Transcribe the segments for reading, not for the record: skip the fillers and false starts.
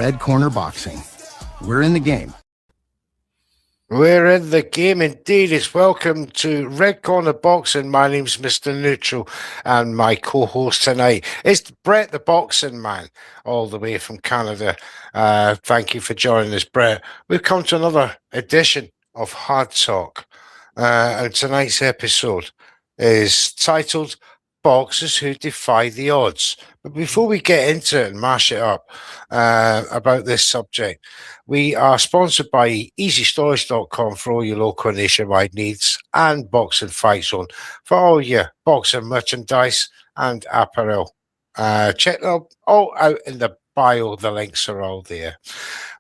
Red Corner Boxing. We're in the game. We're in the game indeed. It's welcome to Red Corner Boxing. My name's Mr. Neutral, and my co-host tonight is Brett, the Boxing Man, all the way from Canada. Thank you for joining us, Brett. We've come to another edition of Hard Talk, and tonight's episode is titled Boxers Who Defy the Odds. But before we get into it and mash it up about this subject, we are sponsored by EasyStorage.com for all your local and nationwide needs, and Boxing Fight Zone for all your boxing merchandise and apparel. Check them all out in the bio. The links are all there.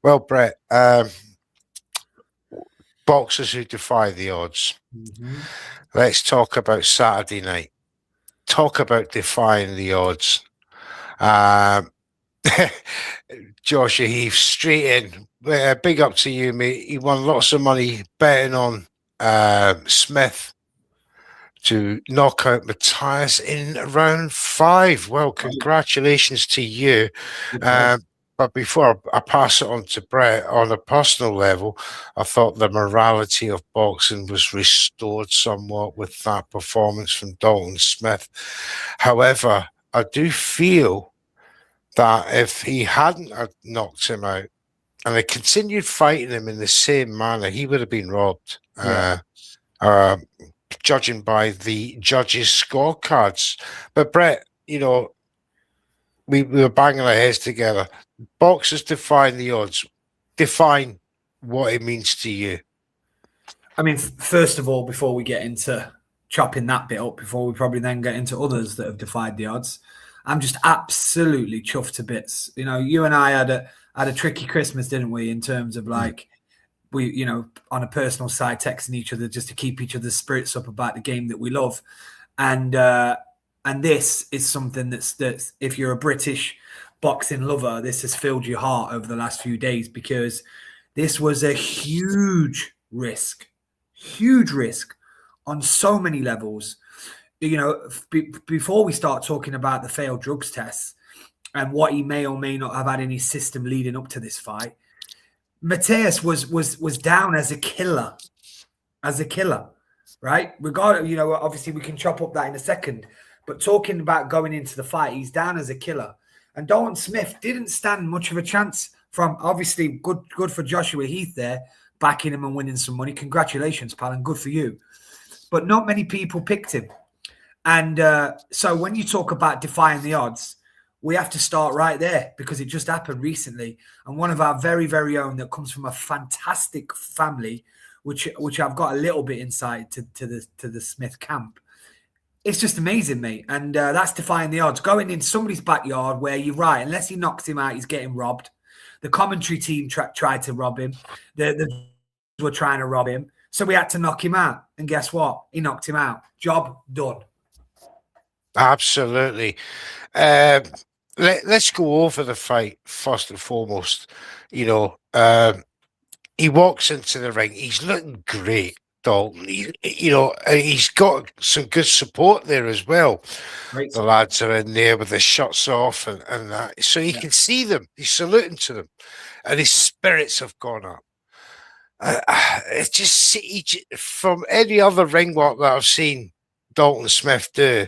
Well, Brett, boxers who defy the odds. Mm-hmm. Let's talk about Saturday night. Talk about defying the odds. Joshua Heath, straight in. Big up to you, mate. He won lots of money betting on Smith to knock out Matthias in round 5. Well, congratulations to you. But before I pass it on to Brett, on a personal level, I thought the morality of boxing was restored somewhat with that performance from Dalton Smith. However, I do feel that if he hadn't knocked him out and had continued fighting him in the same manner, he would have been robbed, judging by the judges' scorecards. But Brett, you know, we were banging our heads together. Boxers defying the odds. Define what it means to you. I mean, first of all, before we get into chopping that bit up, before we probably then get into others that have defied the odds, I'm just absolutely chuffed to bits. You know, you and I had a tricky Christmas, didn't we? In terms of like, we, you know, on a personal side, texting each other just to keep each other's spirits up about the game that we love. And this is something that's if you're a British boxing lover, this has filled your heart over the last few days, because this was a huge risk on so many levels. You know, before we start talking about the failed drugs tests and what he may or may not have had in his system leading up to this fight, Matthias was down as a killer, right? Regardless, you know, obviously we can chop up that in a second, but talking about going into the fight, he's down as a killer. And Dalton Smith didn't stand much of a chance from, obviously, good for Joshua Heath there, backing him and winning some money. Congratulations, pal, and good for you. But not many people picked him. And so when you talk about defying the odds, we have to start right there, because it just happened recently. And one of our very, very own that comes from a fantastic family, which I've got a little bit insight to the Smith camp. It's just amazing, mate. And that's defying the odds. Going in somebody's backyard where you're right, unless he knocks him out, he's getting robbed. The commentary team tried to rob him. The were trying to rob him. So we had to knock him out. And guess what? He knocked him out. Job done. Absolutely. Let's go over the fight first and foremost. You know, he walks into the ring. He's looking great, Dalton. He's got some good support there as well. Right. The lads are in there with their shirts off and that. So you can see them. He's saluting to them. And his spirits have gone up. It's just from any other ring walk that I've seen Dalton Smith do,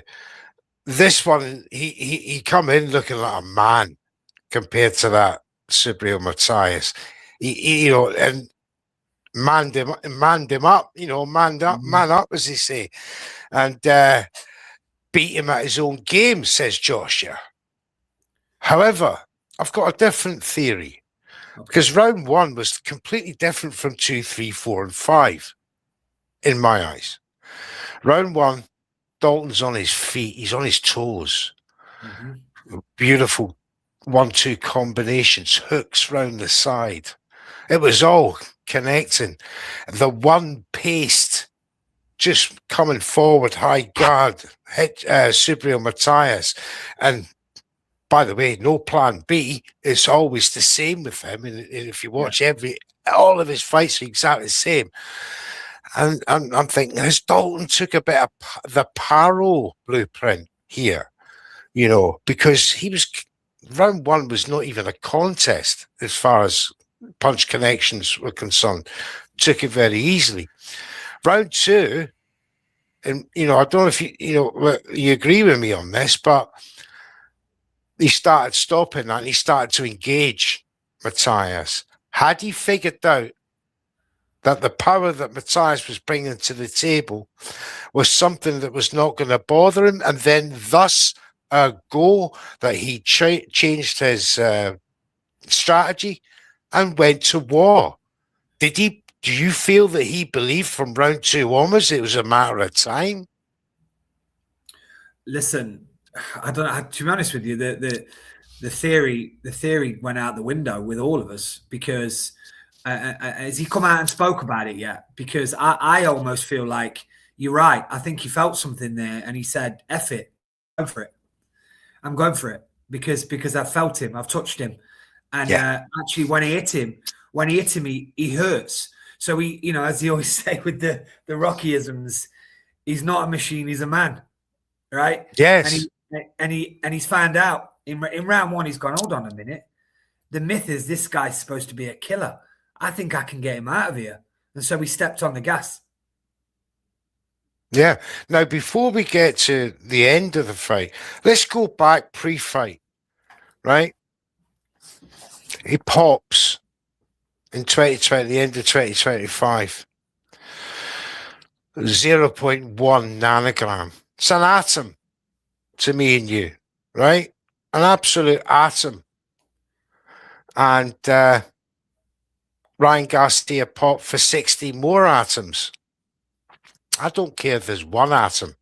this one, he come in looking like a man compared to that Subriel Matthias. He and manned him up, man up, as they say, and beat him at his own game, says Joshua. However, I've got a different theory, because round 1 was completely different from 2, 3, 4, and 5, in my eyes. Round 1, Dalton's on his feet. He's on his toes. Mm-hmm. Beautiful 1-2 combinations, hooks round the side. It was all connecting. The one paced, just coming forward, high guard, hit Subriel Matthias. And by the way, no plan B. It's always the same with him. And if you watch all of his fights are exactly the same. And I'm thinking, has Dalton took a bit of the Paro blueprint here? You know, because he was round one was not even a contest as far as punch connections were concerned. Took it very easily. Round two, and I don't know if you agree with me on this, but he started stopping that and he started to engage Matthias. Had he figured out that the power that Matthias was bringing to the table was something that was not going to bother him, and then thus go that he changed his strategy and went to war? Did he? Do you feel that he believed from round two onwards it was a matter of time? Listen, I don't know. To be honest with you, the theory went out the window with all of us, because has he come out and spoke about it yet? Because I almost feel like you're right. I think he felt something there, and he said, "F it, go for it. I'm going for it because I felt him. I've touched him, and actually, when he hit him, he hurts." So he, as they always say with the Rockyisms, he's not a machine, he's a man, right? Yes. And he's found out in round one. He's gone, hold on a minute. The myth is this guy's supposed to be a killer. I think I can get him out of here, and so he stepped on the gas. Yeah. Now, before we get to the end of the fight, let's go back pre-fight, right? He pops in 2020, the end of 2025, 0.1 nanogram. It's an atom to me and you, right? An absolute atom. And Ryan Garcia popped for 60 more atoms. I don't care if there's one atom,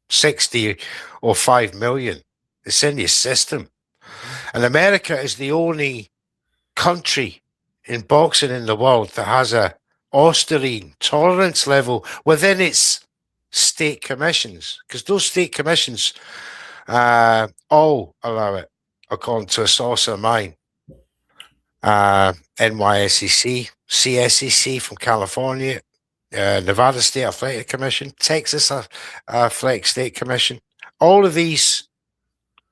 60 or 5 million. It's in your system. And America is the only country in boxing in the world that has a Austerine tolerance level within its state commissions, because those state commissions all allow it, according to a source of mine. NYSEC, CSEC from California, Nevada State Athletic Commission, Texas Athletic State Commission. All of these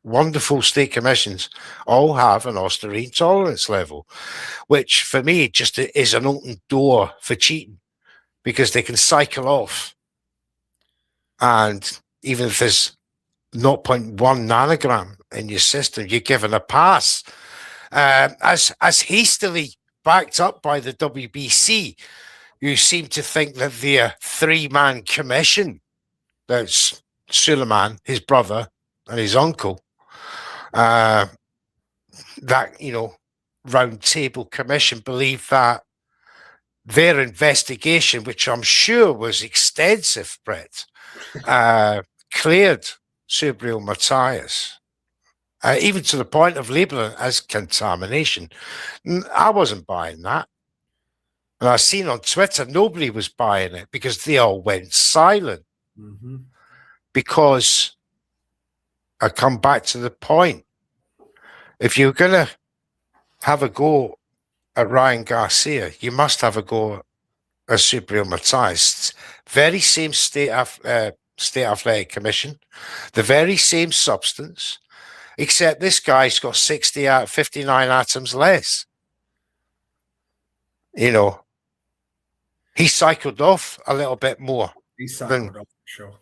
wonderful state commissions all have an Austerine tolerance level, which for me just is an open door for cheating, because they can cycle off. And even if there's 0.1 nanogram in your system, you're given a pass. As hastily backed up by the WBC, you seem to think that the three-man commission, that's Suleiman, his brother, and his uncle, that, round table commission, believe that their investigation, which I'm sure was extensive, Brett, cleared Subriel Matthias, even to the point of labeling it as contamination. I wasn't buying that. And I've seen on Twitter, nobody was buying it, because they all went silent. Mm-hmm. Because I come back to the point. If you're going to have a go at Ryan Garcia, you must have a go at Subriel Matthias. Very same state athletic commission, the very same substance, except this guy's got 59 atoms less. He cycled off a little bit more. He cycled off, for sure.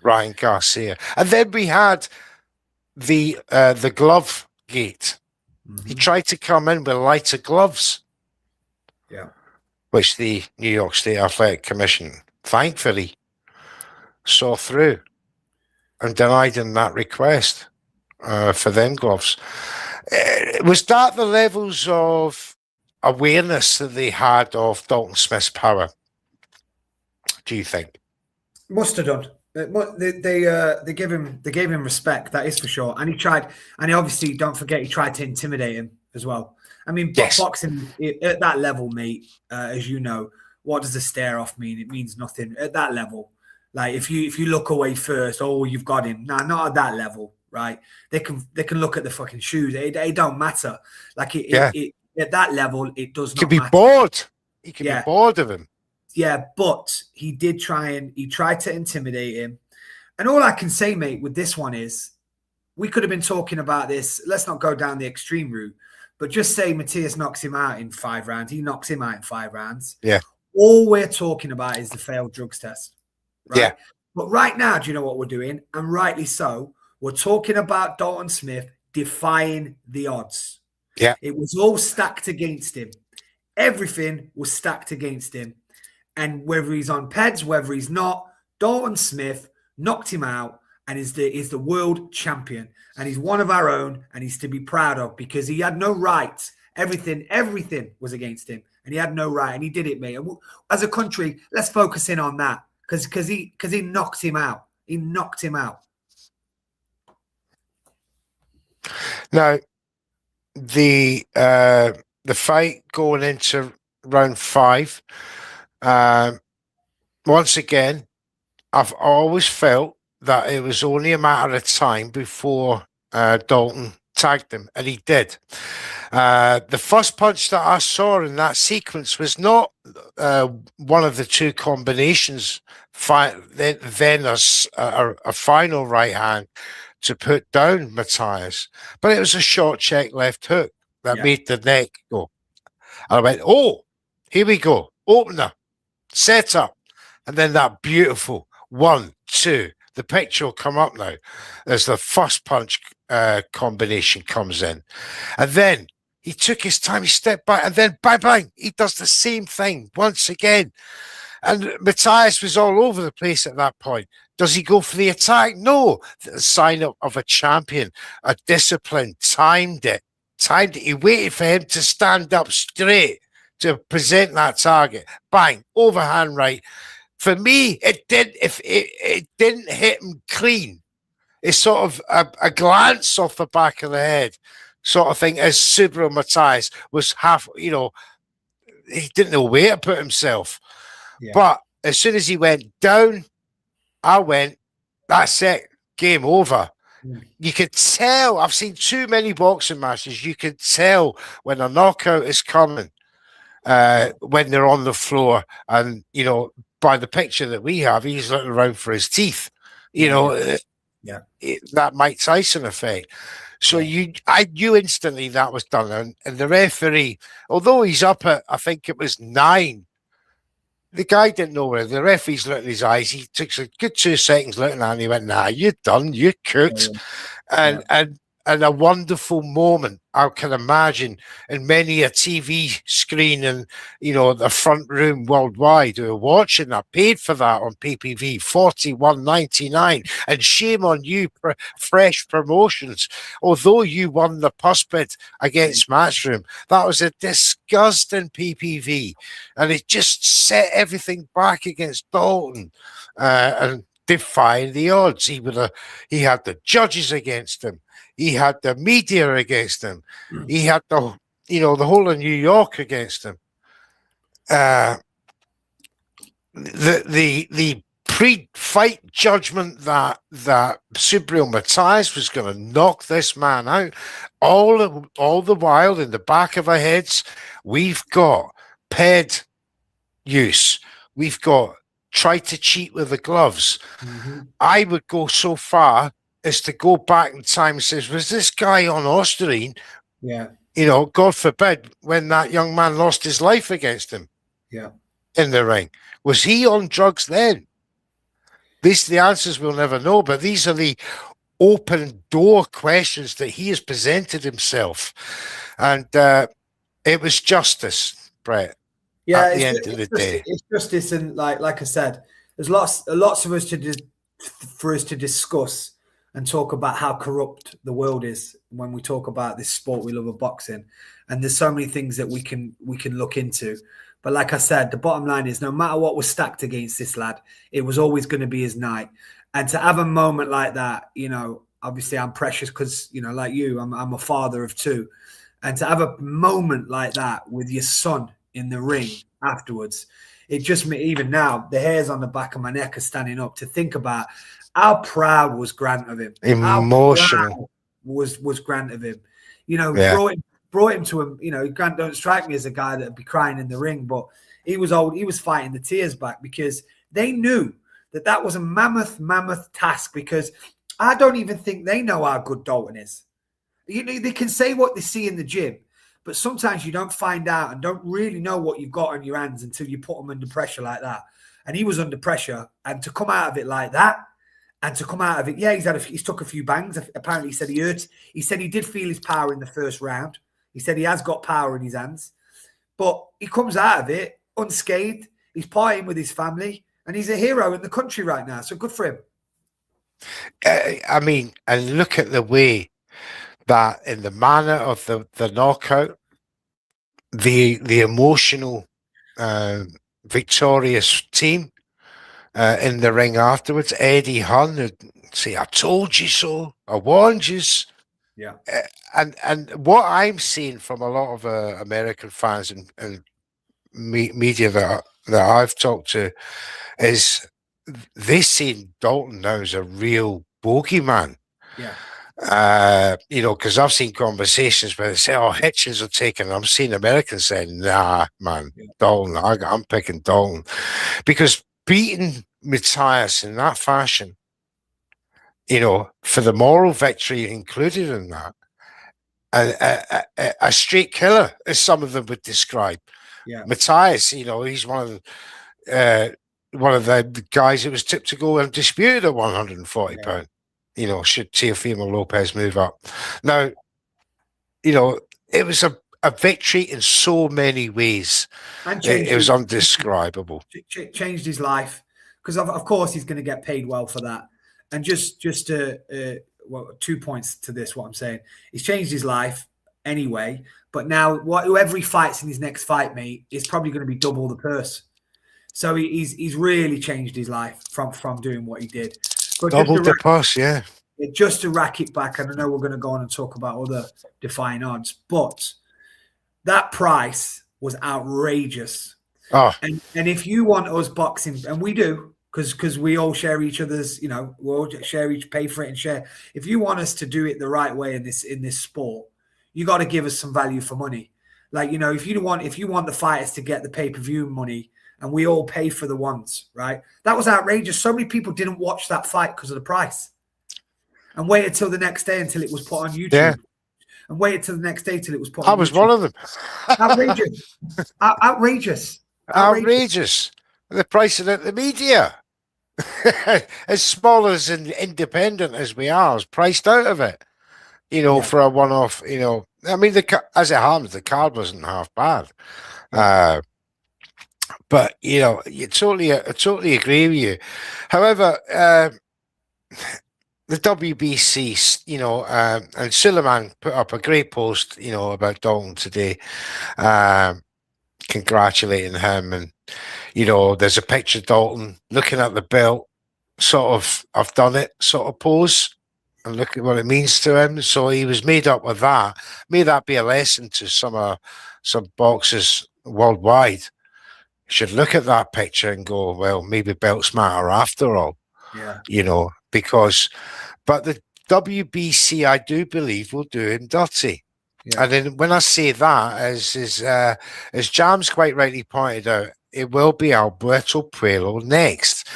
Ryan Garcia. And then we had the glove gate. Mm-hmm. He tried to come in with lighter gloves. Yeah. Which the New York State Athletic Commission thankfully saw through and denied him that request for them gloves. Was that the levels of awareness that they had of Dalton Smith's power, do you think? Must have done. They gave him respect, that is for sure. And he obviously, don't forget, he tried to intimidate him as well. I mean, yes. Boxing at that level, mate, as you know, what does a stare off mean? It means nothing at that level. Like if you look away first, oh, you've got him. Nah, not at that level, right? They can look at the fucking shoes. It don't matter. Like it at that level, it does not. He can be bored. He can be bored of him. Yeah, but he tried to intimidate him. And all I can say, mate, with this one is we could have been talking about this. Let's not go down the extreme route, but just say Matthias knocks him out in 5 rounds. He knocks him out in 5 rounds. Yeah. All we're talking about is the failed drugs test. Right? Yeah. But right now, do you know what we're doing? And rightly so. We're talking about Dalton Smith defying the odds. Yeah. It was all stacked against him. Everything was stacked against him. And whether he's on PEDs, whether he's not, Dalton Smith knocked him out and is the world champion. And he's one of our own, and he's to be proud of, because he had no right. Everything was against him, and he had no right, and he did it, mate. And as a country, let's focus in on that, because he knocked him out. He knocked him out. Now, the fight going into round 5, once again, I've always felt that it was only a matter of time before Dalton tagged him, and he did. The first punch that I saw in that sequence was not one of the 2 combinations, then a final right hand to put down Matthias, but it was a short check left hook that made the neck go. And I went, oh, here we go, opener, set up, and then that beautiful 1, 2. The picture will come up now as the first punch combination comes in. And then he took his time, he stepped back, and then bang, bang, he does the same thing once again. And Matthias was all over the place at that point. Does he go for the attack? No. The sign of a champion, a discipline, timed it. He waited for him to stand up straight to present that target. Bang, overhand right. For me, it didn't hit him clean. It's sort of a glance off the back of the head sort of thing, as Subaru Matthias was he didn't know where to put himself. Yeah. But as soon as he went down, I went, that's it, game over. You could tell, I've seen too many boxing matches, you could tell when a knockout is coming, when they're on the floor, and, by the picture that we have, he's looking around for his teeth, that Mike Tyson effect. So I knew instantly that was done. And the referee, although he's up at, I think it was 9, the guy didn't know where. The referee's looking at his eyes. He took a good 2 seconds looking at him. He went, nah, you're done. You're cooked. And a wonderful moment, I can imagine, in many a TV screen and, the front room worldwide who are watching that, paid for that on PPV, $41.99. And shame on you, Fresh Promotions. Although you won the pus bid against Matchroom, that was a disgusting PPV. And it just set everything back against Dalton and defying the odds. He had the judges against him. He had the media against him. He had the whole of New York against him. The pre-fight judgment that Subriel Matthias was going to knock this man out, all the while in the back of our heads, we've got PED use. We've got try to cheat with the gloves. Mm-hmm. I would go so far is to go back in time and says, was this guy on Osterine? Yeah. God forbid, when that young man lost his life against him. Yeah. In the ring. Was he on drugs then? The answers we'll never know, but these are the open door questions that he has presented himself. And it was justice, Brett. Yeah, at the end of the day. It's justice, and like I said, there's lots of us for us to discuss and talk about how corrupt the world is when we talk about this sport we love of boxing. And there's so many things that we can look into. But like I said, the bottom line is no matter what was stacked against this lad, it was always going to be his night. And to have a moment like that, obviously I'm precious because, like you, I'm a father of 2. And to have a moment like that with your son in the ring afterwards, it just, even now, the hairs on the back of my neck are standing up to think about how proud was Grant of him. Emotional was Grant of him. Brought him to him. Grant don't strike me as a guy that'd be crying in the ring, but he was old. He was fighting the tears back because they knew that was a mammoth task. Because I don't even think they know how good Dalton is. You know, they can say what they see in the gym, but sometimes you don't find out and don't really know what you've got on your hands until you put them under pressure like that. And he was under pressure, and to come out of it like that, and to come out of it, yeah, he's took a few bangs. Apparently, he said he hurt. He said he did feel his power in the first round. He said he has got power in his hands, but he comes out of it unscathed. He's partying with his family, and he's a hero in the country right now. So good for him. I mean, and look at the way that, in the manner of the knockout, the emotional, victorious team in the ring afterwards. Eddie Hunn would say, "I told you so. I warned you." Yeah. And what I'm seeing from a lot of American fans and media that I've talked to is they see Dalton now as a real bogeyman. Yeah. You know, because I've seen conversations where they say, "Oh, Hitchens are taking." I'm seeing Americans saying, "Nah, man, Dalton. I'm picking Dalton," because beating Matthias in that fashion, you know, for the moral victory included in that, a straight killer, as some of them would describe. Yeah. Matthias, you know, he's one of the guys that was tipped to go undisputed at 140 pounds. You know, should Teofimo Lopez move up. Now, you know, it was a victory in so many ways. And it was undescribable. Changed his life, because of course he's going to get paid well for that. And just 2 points to this, what I'm saying, he's changed his life anyway. But now, whoever he fights in his next fight, mate, is probably going to be double the purse. So he's really changed his life from doing what he did. But double the purse, yeah. Just to rack it back, and I know we're going to go on and talk about other Defying odds, but that price was outrageous. Oh. And if you want us boxing, and we do, because we all share each other's, you know, we all pay for it and share. If you want us to do it the right way in this sport, you got to give us some value for money. Like, you know, if you want the fighters to get the pay-per-view money, and we all pay for the ones, right? That was outrageous. So many people didn't watch that fight because of the price, and waited till the next day until it was put on YouTube. Yeah. And waited till the next day till it was put on YouTube. I was one of them. Outrageous. Outrageous. Outrageous. The price of the media, as small as and independent as we are, is priced out of it. You know, for a one-off. You know, I mean, as it happens, the card wasn't half bad. But you know, I totally agree with you. However, the WBC, you know, and Suleiman put up a great post, you know, about Dalton today, congratulating him, and you know, there's a picture of Dalton looking at the belt, sort of, "I've done it" sort of pose, and look at what it means to him. So he was made up with that. May that be a lesson to some boxers worldwide. Should look at that picture and go, well, maybe belts matter after all. Yeah. You know, but the WBC, I do believe, will do him dirty. Yeah. And then when I say that, as Jams quite rightly pointed out, it will be Alberto Puello next.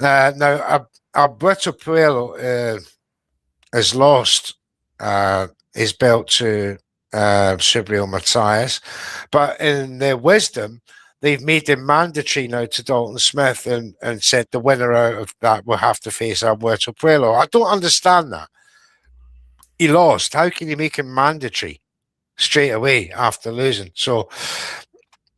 Now, Alberto Puello has lost his belt to Subriel Matthias, but in their wisdom, they've made him mandatory now to Dalton Smith, and said the winner out of that will have to face Alberto Puello. I don't understand that. He lost. How can you make him mandatory straight away after losing? So,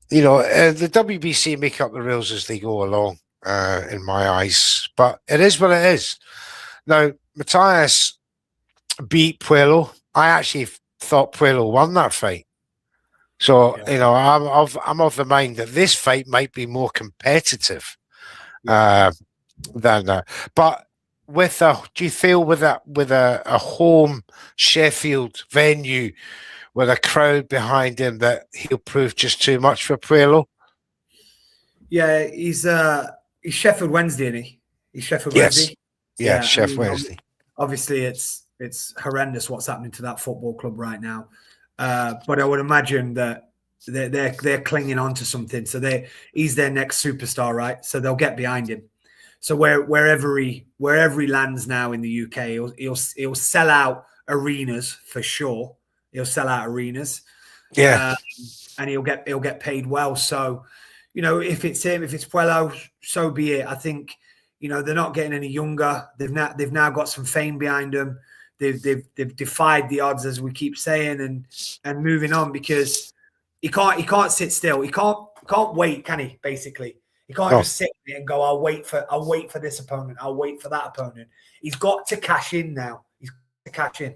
you know, the WBC make up the rules as they go along, in my eyes. But it is what it is. Now, Matthias beat Puello. I actually thought Puello won that fight. So, you know, I'm of the mind that this fight might be more competitive than that. But do you feel with a home Sheffield venue with a crowd behind him that he'll prove just too much for Puello? Yeah, he's Sheffield Wednesday, isn't he? He's Sheffield Wednesday. Yeah, Sheffield Wednesday. Obviously, it's horrendous what's happening to that football club right now. But I would imagine that they're clinging on to something. So he's their next superstar, right? So they'll get behind him. So wherever he lands now in the UK, he'll sell out arenas for sure. He'll sell out arenas, Yeah. and he'll get paid well. So, you know, if it's him, if it's Puello, so be it. I think, you know, they're not getting any younger. They've now got some fame behind them. They've defied the odds, as we keep saying, and moving on, because he can't sit still. He can't wait, can he? Basically, he can't No. just sit there and go, I'll wait for this opponent. I'll wait for that opponent. He's got to cash in now. He's got to cash in.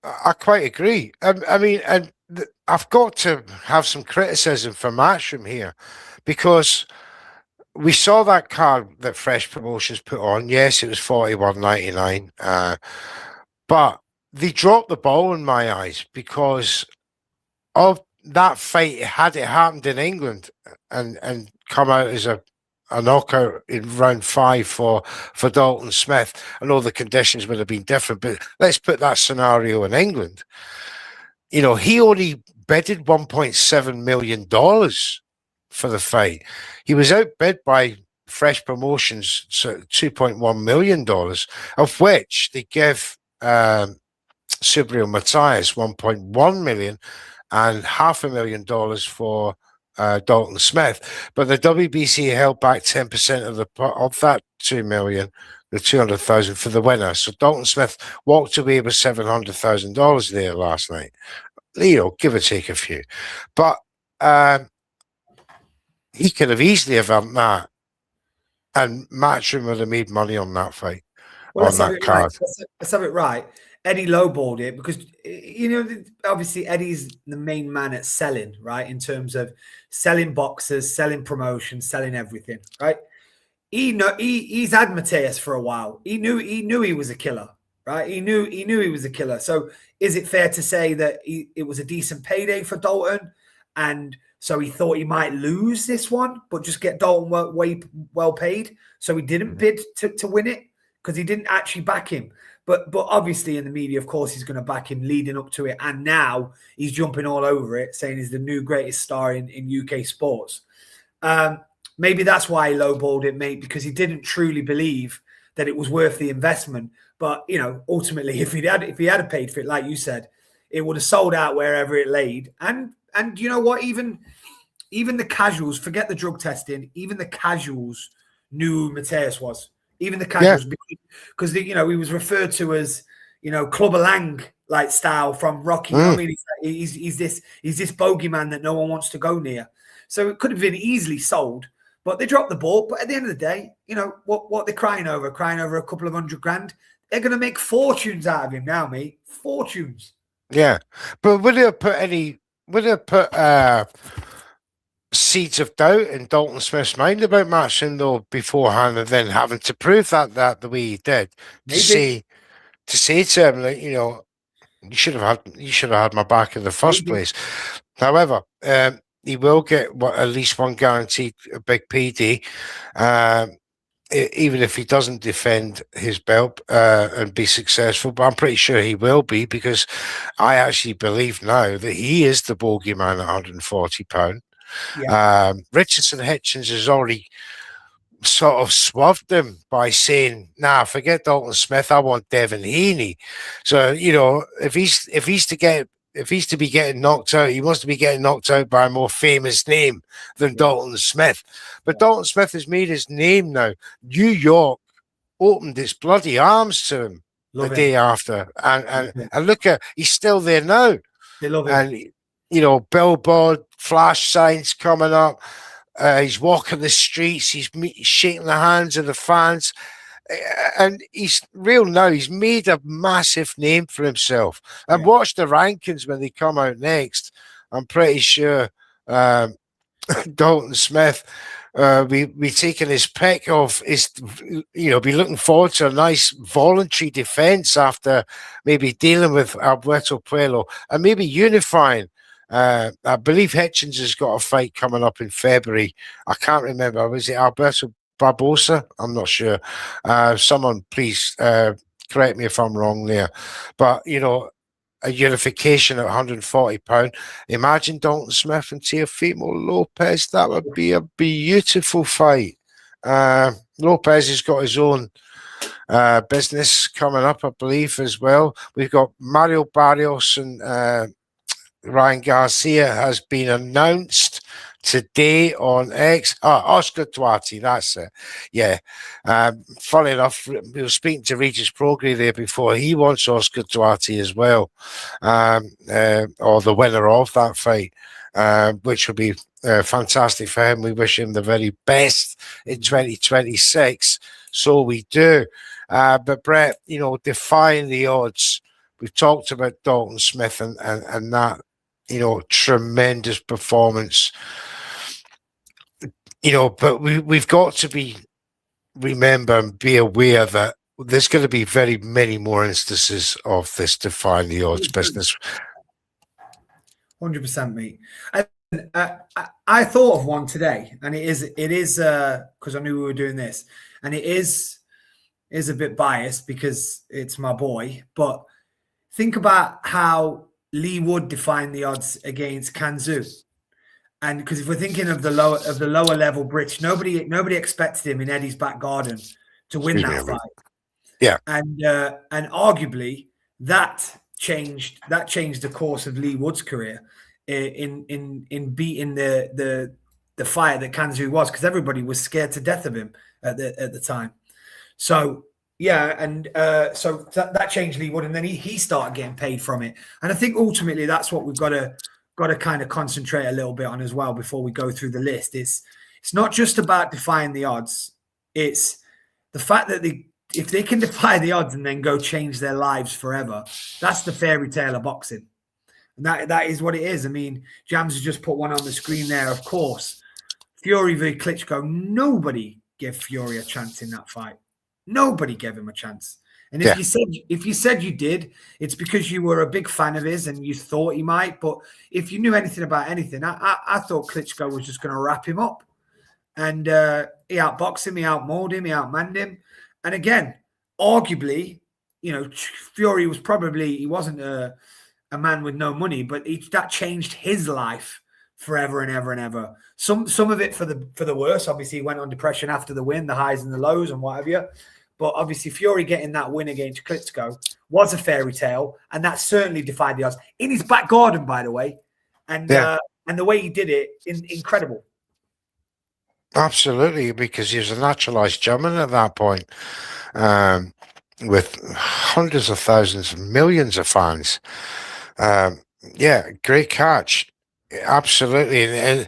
I quite agree. I mean, and I've got to have some criticism for Matchroom here, because we saw that card that Fresh Promotions put on. Yes, it was 41.99, but they dropped the ball in my eyes, because of that fight. Had it happened in England and come out as a knockout in round 5 for Dalton Smith, I know the conditions would have been different, but let's put that scenario in England. You know, he only bidded $1.7 million for the fight. He was outbid by Fresh Promotions, so $2.1 million, of which they give Subriel Matthias $1.1 million and $500,000 for Dalton Smith. But the WBC held back 10% of that $2 million, the 200,000 for the winner. So Dalton Smith walked away with $700,000 there last night. You know, give or take a few. But he could have easily have done that, and Matchroom would have made money on that fight, on that card. Right. Let's have it right. Eddie lowballed it because, you know, obviously Eddie's the main man at selling, right? In terms of selling boxes, selling promotions, selling everything, right? He's had Mateus for a while. He knew he was a killer, right? He knew he was a killer. So is it fair to say that it was a decent payday for Dalton, and so he thought he might lose this one, but just get Dalton well paid? So he didn't bid to win it because he didn't actually back him. But obviously in the media, of course, he's going to back him leading up to it. And now he's jumping all over it, saying he's the new greatest star in UK sports. Maybe that's why he lowballed it, mate, because he didn't truly believe that it was worth the investment. But, you know, ultimately, if he had paid for it, like you said, it would have sold out wherever it laid. And you know what? Even the casuals, forget the drug testing, even the casuals knew who Mateus was. Even the casuals, because you know, he was referred to as, you know, Clubber Lang like style from Rocky. I mean, he's this bogeyman that no one wants to go near. So it could have been easily sold, but they dropped the ball. But at the end of the day, you know what they're crying over a couple of $100,000. They're going to make fortunes out of him now, mate. Fortunes. Yeah, but would it put seeds of doubt in Dalton Smith's mind about Matchroom though beforehand, and then having to prove that the way he did, to say to him, like, you know, you should have had my back in the first place. However, he will get at least one guaranteed big PD, even if he doesn't defend his belt and be successful. But I'm pretty sure he will be, because I actually believe now that he is the bogeyman at £140. Yeah. Richardson Hitchens has already sort of swerved him by saying, "Nah, forget Dalton Smith. I want Devin Haney." So, you know, if he's to be getting knocked out, he wants to be getting knocked out by a more famous name than Dalton Smith. But Dalton Smith has made his name now. New York opened its bloody arms to him day after, and look at, he's still there now. They love him. And you know, billboard, flash signs coming up. He's walking the streets. He's shaking the hands of the fans. And he's real now. He's made a massive name for himself. And watch the rankings when they come out next. I'm pretty sure Dalton Smith be taking his pick of his, you know, be looking forward to a nice voluntary defense after maybe dealing with Alberto Puello and maybe unifying. I believe Hitchens has got a fight coming up in February. I can't remember. Was it Alberto Barbosa? I'm not sure. Someone please correct me if I'm wrong there. But, you know, a unification at £140. Imagine Dalton Smith and Teofimo Lopez. That would be a beautiful fight. Lopez has got his own business coming up, I believe, as well. We've got Mario Barrios and Ryan Garcia has been announced today on X. Oscar Duarte, that's it. Yeah. Funny enough, we were speaking to Regis Progrey there before. He wants Oscar Duarte as well, or the winner of that fight, which will be fantastic for him. We wish him the very best in 2026. So we do. But Brett, defying the odds. We've talked about Dalton Smith and that, tremendous performance. But we've got to remember and be aware that there's going to be very many more instances of this defying the odds business. 100%, mate. I thought of one today, and it is because I knew we were doing this, and it is a bit biased because it's my boy. But think about how Lee Wood defined the odds against Kanzu, and because if we're thinking of the lower level Brits, nobody expected him in Eddie's back garden to win that fight. Yeah, and arguably that changed the course of Lee Wood's career in beating the fighter that Kanzu was, because everybody was scared to death of him at the time. So yeah, and so that changed Lee Wood, and then he started getting paid from it. And I think ultimately that's what we've got to kind of concentrate a little bit on as well before we go through the list. It's not just about defying the odds. It's the fact that if they can defy the odds and then go change their lives forever, that's the fairy tale of boxing. And that is what it is. I mean, Jams has just put one on the screen there, of course. Fury v. Klitschko. Nobody gave Fury a chance in that fight. Nobody gave him a chance. And if you said you did, it's because you were a big fan of his and you thought he might. But if you knew anything about anything, I thought Klitschko was just going to wrap him up. And he outboxed him, he outmauled him, he outmanned him. And again, arguably, Fury was he wasn't a man with no money, but that changed his life forever and ever and ever. Some of it for the worse. Obviously, he went on depression after the win, the highs and the lows and what have you. But obviously, Fury getting that win against Klitschko was a fairy tale, and that certainly defied the odds in his back garden, by the way. And the way he did it, incredible. Absolutely, because he was a naturalized German at that point, with hundreds of thousands, millions of fans. Great catch. Absolutely. And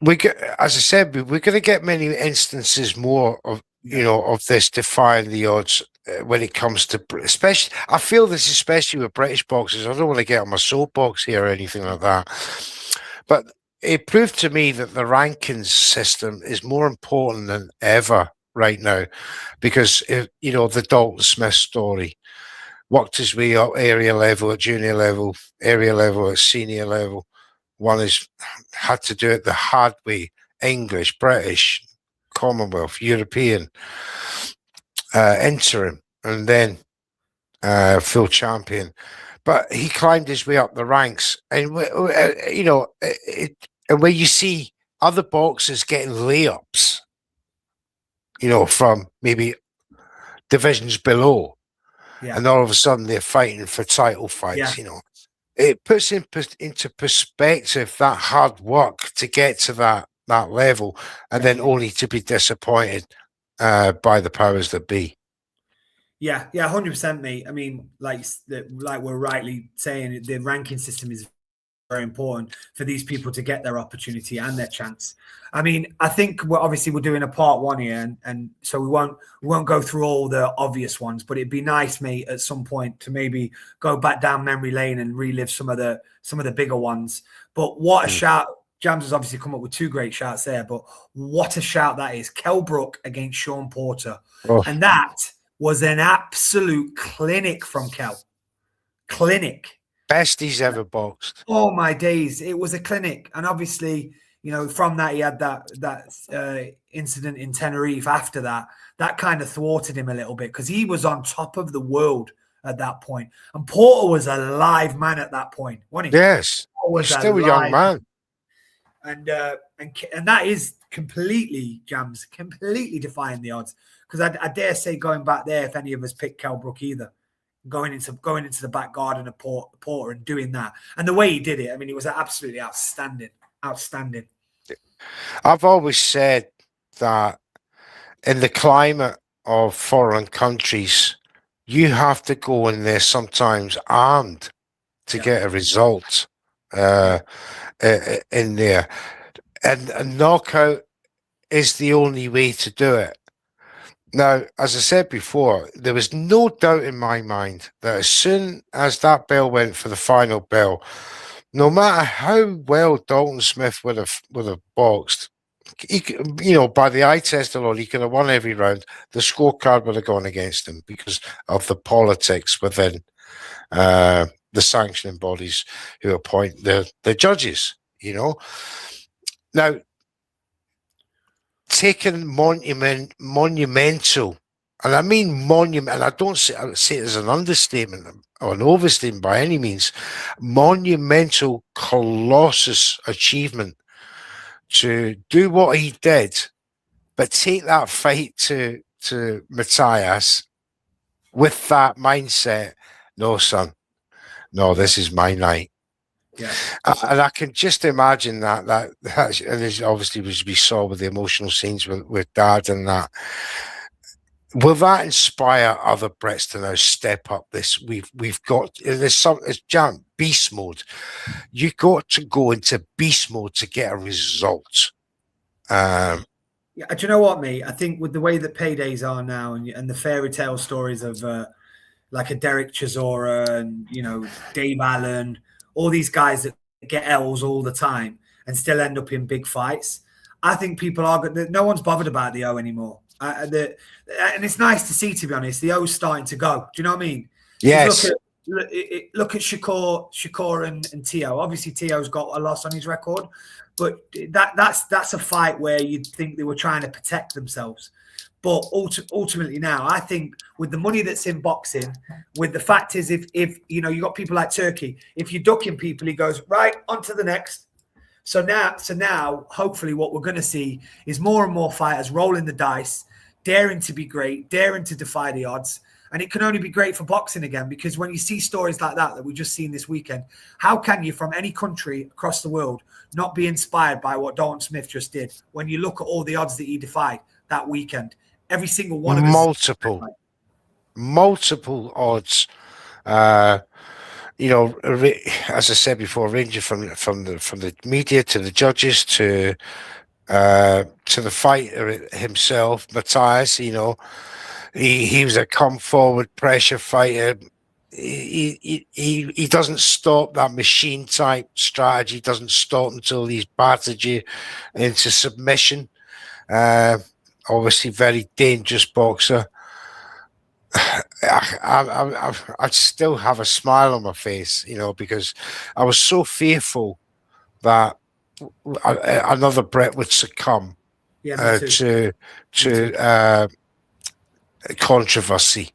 as I said, we're going to get many instances more of, of this defying the odds when it comes to, especially, I feel this especially with British boxers. I don't want to get on my soapbox here or anything like that, but it proved to me that the rankings system is more important than ever right now, because, the Dalton Smith story, worked his way up area level, at junior level, area level, at senior level. One had to do it the hard way: English, British, Commonwealth, European, interim, and then full champion. But he climbed his way up the ranks, and and when you see other boxers getting layups, from maybe divisions below, and all of a sudden they're fighting for title fights, it puts into perspective that hard work to get to that level, and then only to be disappointed by the powers that be. Yeah, 100%, mate. I mean, like we're rightly saying, the ranking system is very important for these people to get their opportunity and their chance. I mean, I think we're doing a part one here, and so we won't go through all the obvious ones, but it'd be nice, mate, at some point to maybe go back down memory lane and relive some of the bigger ones. But what a shout! Jams has obviously come up with two great shouts there, but what a shout that is! Kell Brook against Sean Porter, and that was an absolute clinic from Kell. Clinic. Best he's ever boxed. Oh my days! It was a clinic, and obviously, from that he had that incident in Tenerife. After that kind of thwarted him a little bit, because he was on top of the world at that point, and Porter was a live man at that point, wasn't he? Yes, he's still a young man. and that is completely defying the odds. Because I dare say, going back there, if any of us picked Kell Brook either, going into the back garden of Porter and doing that, and the way he did it, I mean, it was absolutely outstanding. I've always said that in the climate of foreign countries, you have to go in there sometimes armed to get a result in there. And a knockout is the only way to do it. Now, as I said before, there was no doubt in my mind that as soon as that bell went for the final bell, no matter how well Dalton Smith would have boxed, he, by the eye test alone, he could have won every round. The scorecard would have gone against him because of the politics within the sanctioning bodies who appoint the judges. Now, taking monumental, and I mean monument, and I don't say it as an understatement or an overstatement by any means, monumental, colossus achievement to do what he did, but take that fight to Matthias with that mindset. No, son, no, this is my night. Yeah, and I can just imagine that and obviously, as we saw with the emotional scenes with Dad and that. Will that inspire other Bretts to now step up? We've got it's beast mode. You got to go into beast mode to get a result. Yeah, do you know what, mate? I think with the way that paydays are now, and the fairy tale stories of like a Derek Chisora and Dave Allen, all these guys that get L's all the time and still end up in big fights. I think people are good. No one's bothered about the O anymore. And it's nice to see, to be honest, the O's starting to go. Do you know what I mean? Yes. Look at Shakur and Tio. Obviously, Tio's got a loss on his record, but that's a fight where you'd think they were trying to protect themselves. But ultimately now, I think with the money that's in boxing, with the fact is if you got people like Turkey, if you're ducking people, he goes right on to the next. So now, hopefully, what we're going to see is more and more fighters rolling the dice, daring to be great, daring to defy the odds. And it can only be great for boxing again, because when you see stories like that we just seen this weekend, how can you from any country across the world not be inspired by what Dalton Smith just did when you look at all the odds that he defied that weekend? Every single one of multiple odds. As I said before, ranging from the media to the judges to the fighter himself, Matthias. He was a come forward pressure fighter. He doesn't stop. That machine type strategy doesn't stop until he's battered you into submission. Obviously, very dangerous boxer. I still have a smile on my face, because I was so fearful that another Brett would succumb to controversy.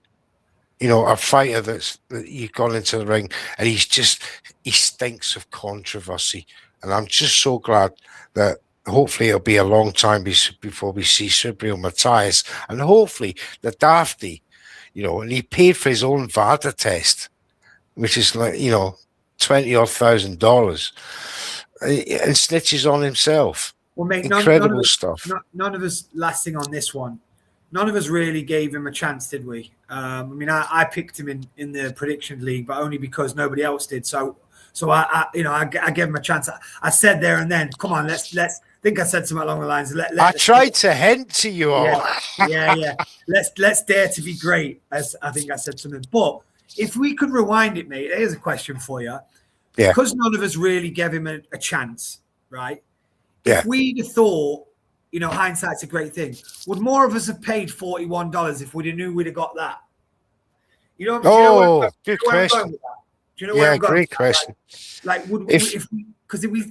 A fighter that you've gone into the ring and he stinks of controversy. And I'm just so glad that hopefully it'll be a long time before we see Subriel Matthias, and hopefully the Dafty, and he paid for his own VADA test, which is like, $20,000, and snitches on himself. Well, mate, incredible stuff. None of us, last thing on this one, none of us really gave him a chance, did we? I picked him in the prediction league, but only because nobody else did. So I gave him a chance. I said there and then, come on, let's. I think I said something along the lines. I tried to hint to you all. Yeah. Let's dare to be great, as I think I said something. But if we could rewind it, mate, here's a question for you. Yeah. Because none of us really gave him a chance, right? Yeah. If we'd have thought, hindsight's a great thing, would more of us have paid $41 if we'd have knew we'd have got that? Good question. Do you know where I'm going? Great question. Like, because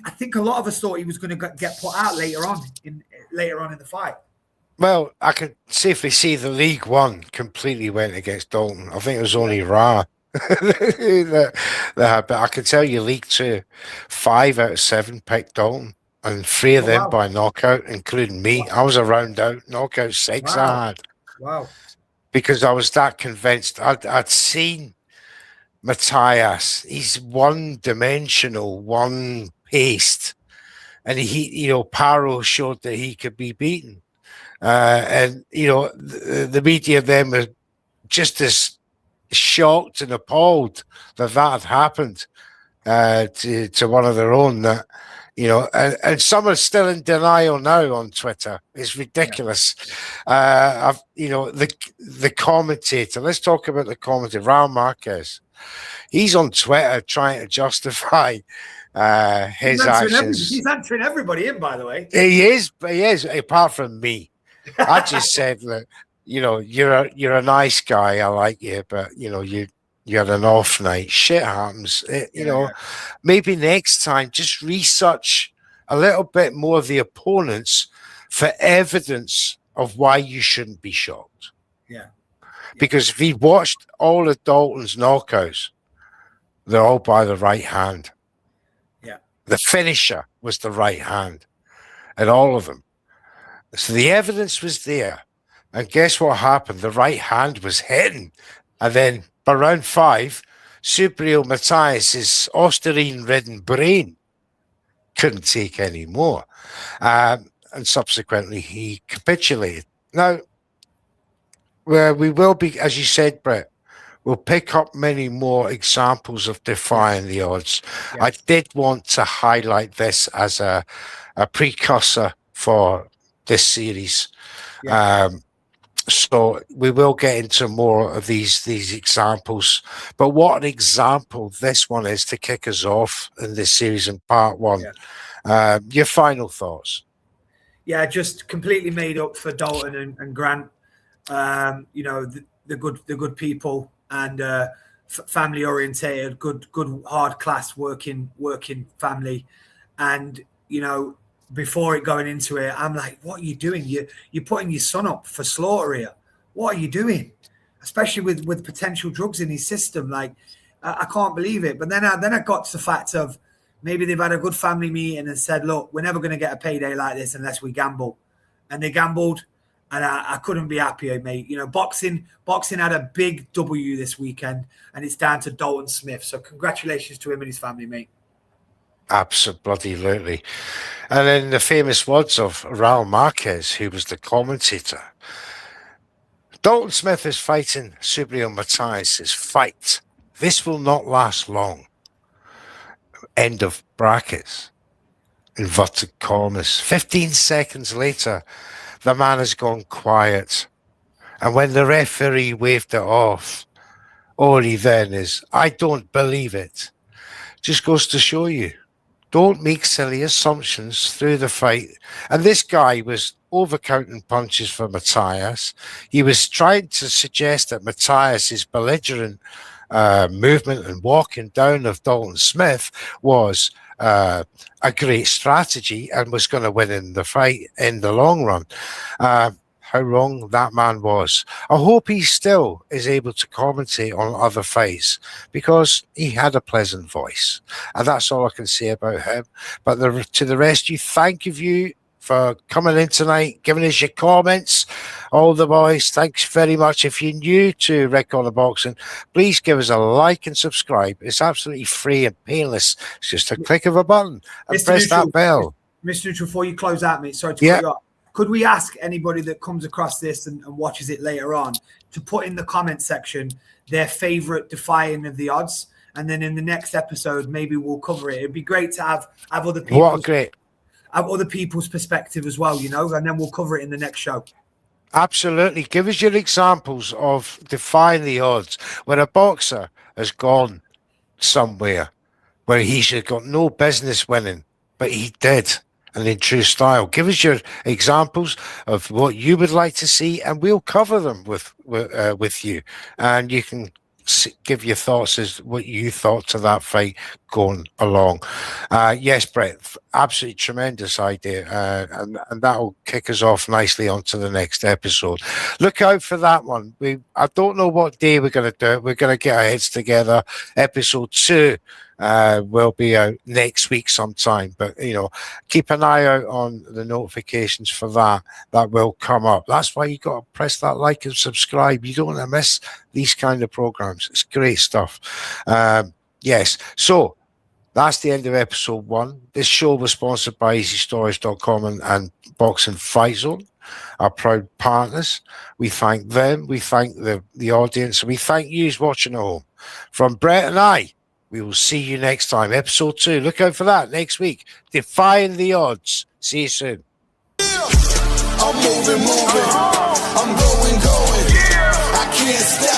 I think a lot of us thought he was going to get put out later on in the fight. Well, I can safely see the League One completely went against Dalton. I think it was only Ra that had, but I can tell you League Two, 5 out of 7 picked Dalton. and 3 of Oh, them wow. by knockout, including me. I was a round out, knockout 6 Wow. I had. Wow. Because I was that convinced. I'd seen Matthias. He's one-dimensional, one-paced. And Paro showed that he could be beaten. And the media then were just as shocked and appalled that had happened to one of their own. That and some are still in denial now on Twitter. It's ridiculous. The commentator. Let's talk about the commentator, Raul Marquez. He's on Twitter trying to justify his actions. He's answering everybody in, by the way. He is, apart from me. I just said that, you're a nice guy. I like you, but you had an off night. Shit happens. Maybe next time just research a little bit more of the opponents for evidence of why you shouldn't be shocked. Yeah. Because if he watched all of Dalton's knockouts, they're all by the right hand. Yeah. The finisher was the right hand and all of them. So the evidence was there. And guess what happened? The right hand was hitting. And then by round 5, Subriel Matthias' Osterine-ridden brain couldn't take any more. And subsequently, he capitulated. Now, we will be, as you said, Brett, we'll pick up many more examples of defying the odds. Yes. I did want to highlight this as a precursor for this series. Yes. So we will get into more of these examples. But what an example this one is to kick us off in this series in part 1. Yeah. Your final thoughts? Yeah, just completely made up for Dalton and Grant. The good people and family orientated, good hard class working family. And before it going into it, I'm like, what are you doing? You're putting your son up for slaughter here. What are you doing? Especially with potential drugs in his system. Like, I can't believe it. But then I got to the fact of maybe they've had a good family meeting and said, look, we're never going to get a payday like this unless we gamble. And they gambled. And I couldn't be happier, mate. Boxing had a big W this weekend, and it's down to Dalton Smith. So congratulations to him and his family, mate. Absolutely. And then the famous words of Raul Marquez, who was the commentator. Dalton Smith is fighting Subriel Matthias' fight. This will not last long. End of brackets. Inverted commas. 15 seconds later, the man has gone quiet. And when the referee waved it off, all he then is, I don't believe it. Just goes to show you. Don't make silly assumptions through the fight. And this guy was overcounting punches for Matthias. He was trying to suggest that Matthias' belligerent movement and walking down of Dalton Smith was a great strategy and was going to win in the fight in the long run. How wrong that man was. I hope he still is able to commentate on other fights because he had a pleasant voice. And that's all I can say about him. But to the rest of you, thank you for coming in tonight, giving us your comments. All the boys, thanks very much. If you're new to Red Corner Boxing, please give us a like and subscribe. It's absolutely free and painless. It's just a click of a button and Mr. press Neutral, that bell. Mr. Neutral, before you close out, mate, sorry to cut you off. Could we ask anybody that comes across this and watches it later on to put in the comment section their favorite defying of the odds? And then in the next episode, maybe we'll cover it. It'd be great to have other people. Have other people's perspective as well, and then we'll cover it in the next show. Absolutely. Give us your examples of defying the odds where a boxer has gone somewhere where he should have got no business winning, but he did. And in true style, give us your examples of what you would like to see, and we'll cover them with you. And you can give your thoughts as what you thought to that fight. going along. Yes, Brett, absolutely tremendous idea, and that'll kick us off nicely onto the next episode. Look out for that one. I don't know what day we're going to do it. We're going to get our heads together. Episode 2 will be out next week sometime, but keep an eye out on the notifications for that will come up. That's why you got to press that like and subscribe. You don't want to miss these kind of programs. It's great stuff. Yes, so that's the end of episode 1. This show was sponsored by EasyStorage.com and Boxing Fight Zone, our proud partners. We thank them, we thank the audience, and we thank you watching at home. From Brett and I, we will see you next time. Episode 2. Look out for that next week. Defying the odds. See you soon. I'm moving. I'm going. I can't stop.